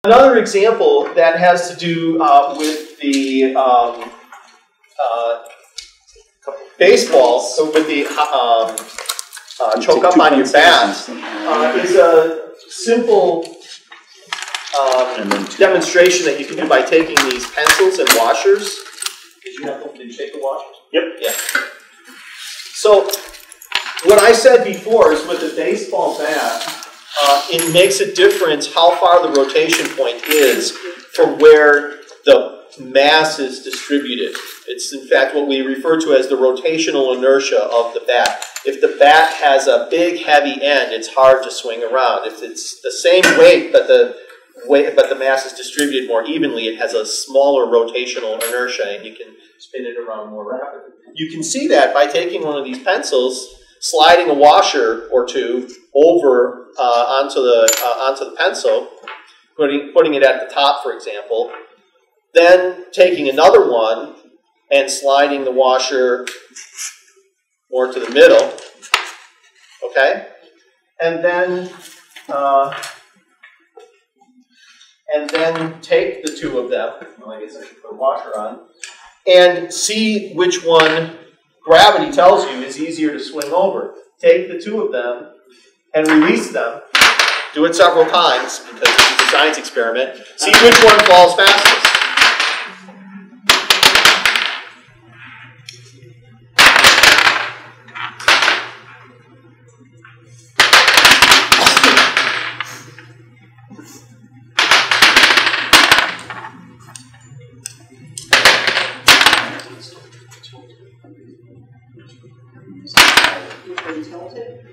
Another example that has to do with the baseballs, so with the choke up on your bat, is a simple demonstration that you can do by taking these pencils and washers. Did you take the washers? Yep. Yeah. So what I said before is with the baseball bat, it makes a difference how far the rotation point is from where the mass is distributed. It's in fact what we refer to as the rotational inertia of the bat. If the bat has a big heavy end, it's hard to swing around. If it's the same weight but the mass is distributed more evenly, it has a smaller rotational inertia and you can spin it around more rapidly. You can see that by taking one of these pencils, sliding a washer or two over onto the pencil, putting it at the top, for example, then taking another one and sliding the washer more to the middle, okay, and then take the two of them. Well, I guess I should put a washer on and see which one gravity tells you is easier to swing over. Take the two of them and release them. Do it several times because it's a science experiment. See which one falls fastest.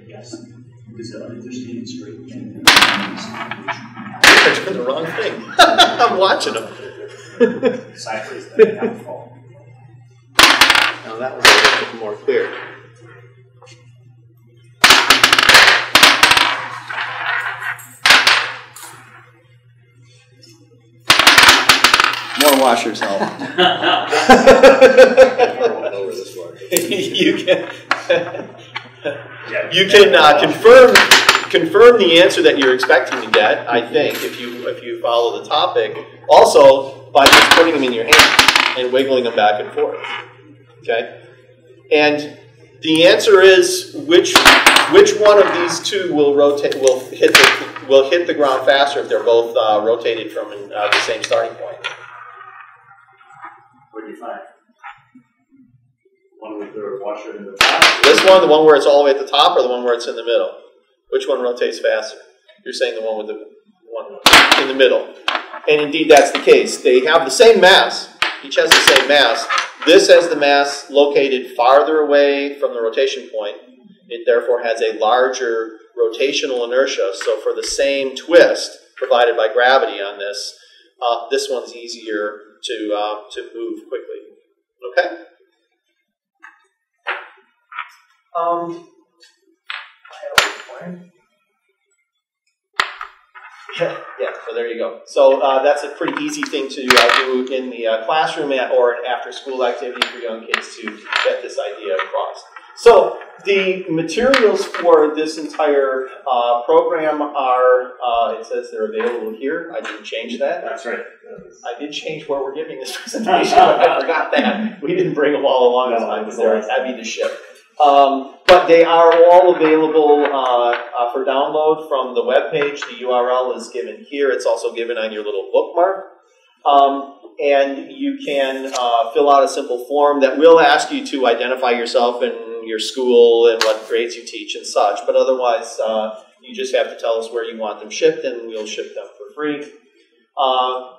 Yes. Because if they're standing straight, I did the wrong thing. I'm watching them. sideways, they have to fall. Now that one's a little more clear. More washers help. You can confirm the answer that you're expecting to get, I think, if you follow the topic. Also, by just putting them in your hand and wiggling them back and forth. Okay, and the answer is which one of these two will rotate will hit the ground faster if they're both rotated from the same starting point. What do you find? One with the washer in the top? This one, the one where it's all the way at the top, or the one where it's in the middle? Which one rotates faster? You're saying the one with the one in the middle. And indeed, that's the case. They have the same mass. Each has the same mass. This has the mass located farther away from the rotation point. It therefore has a larger rotational inertia. So for the same twist provided by gravity on this, this one's easier to move quickly. Okay? Yeah, so there you go. So that's a pretty easy thing to do in the classroom or an after-school activity for young kids to get this idea across. So the materials for this entire program are, it says they're available here. I didn't change that. That's right. I did change where we're giving this presentation, but I forgot that. We didn't bring them all along this time because they're heavy to ship. But they are all available for download from the webpage. The URL is given here. It's also given on your little bookmark. And you can fill out a simple form that will ask you to identify yourself and your school and what grades you teach and such. But otherwise, you just have to tell us where you want them shipped, and we'll ship them for free.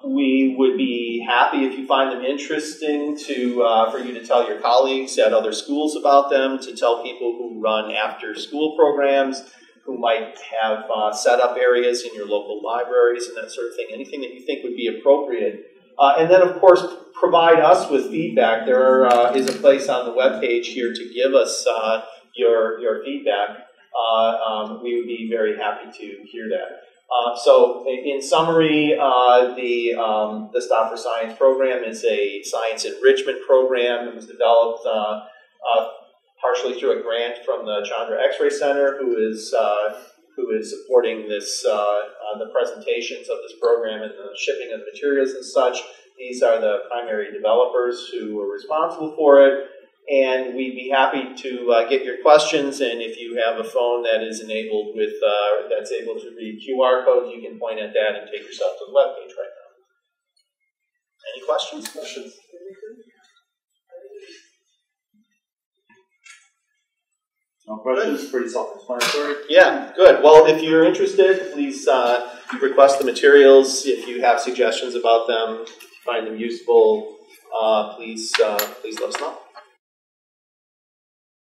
We would be happy if you find them interesting for you to tell your colleagues at other schools about them, to tell people who run after-school programs, who might have set-up areas in your local libraries and that sort of thing, anything that you think would be appropriate. And then, of course, provide us with feedback. There is a place on the webpage here to give us your feedback. We would be very happy to hear that. So, in summary, the Stop for Science program is a science enrichment program. It was developed partially through a grant from the Chandra X-ray Center, who is who is supporting this, the presentations of this program and the shipping of materials and such. These are the primary developers who are responsible for it. And we'd be happy to get your questions, and if you have a phone that is enabled with, that's able to read QR codes, you can point at that and take yourself to the webpage right now. Any questions? No questions, pretty self-explanatory. Yeah, good. Well, if you're interested, please request the materials. If you have suggestions about them, find them useful, please let us know.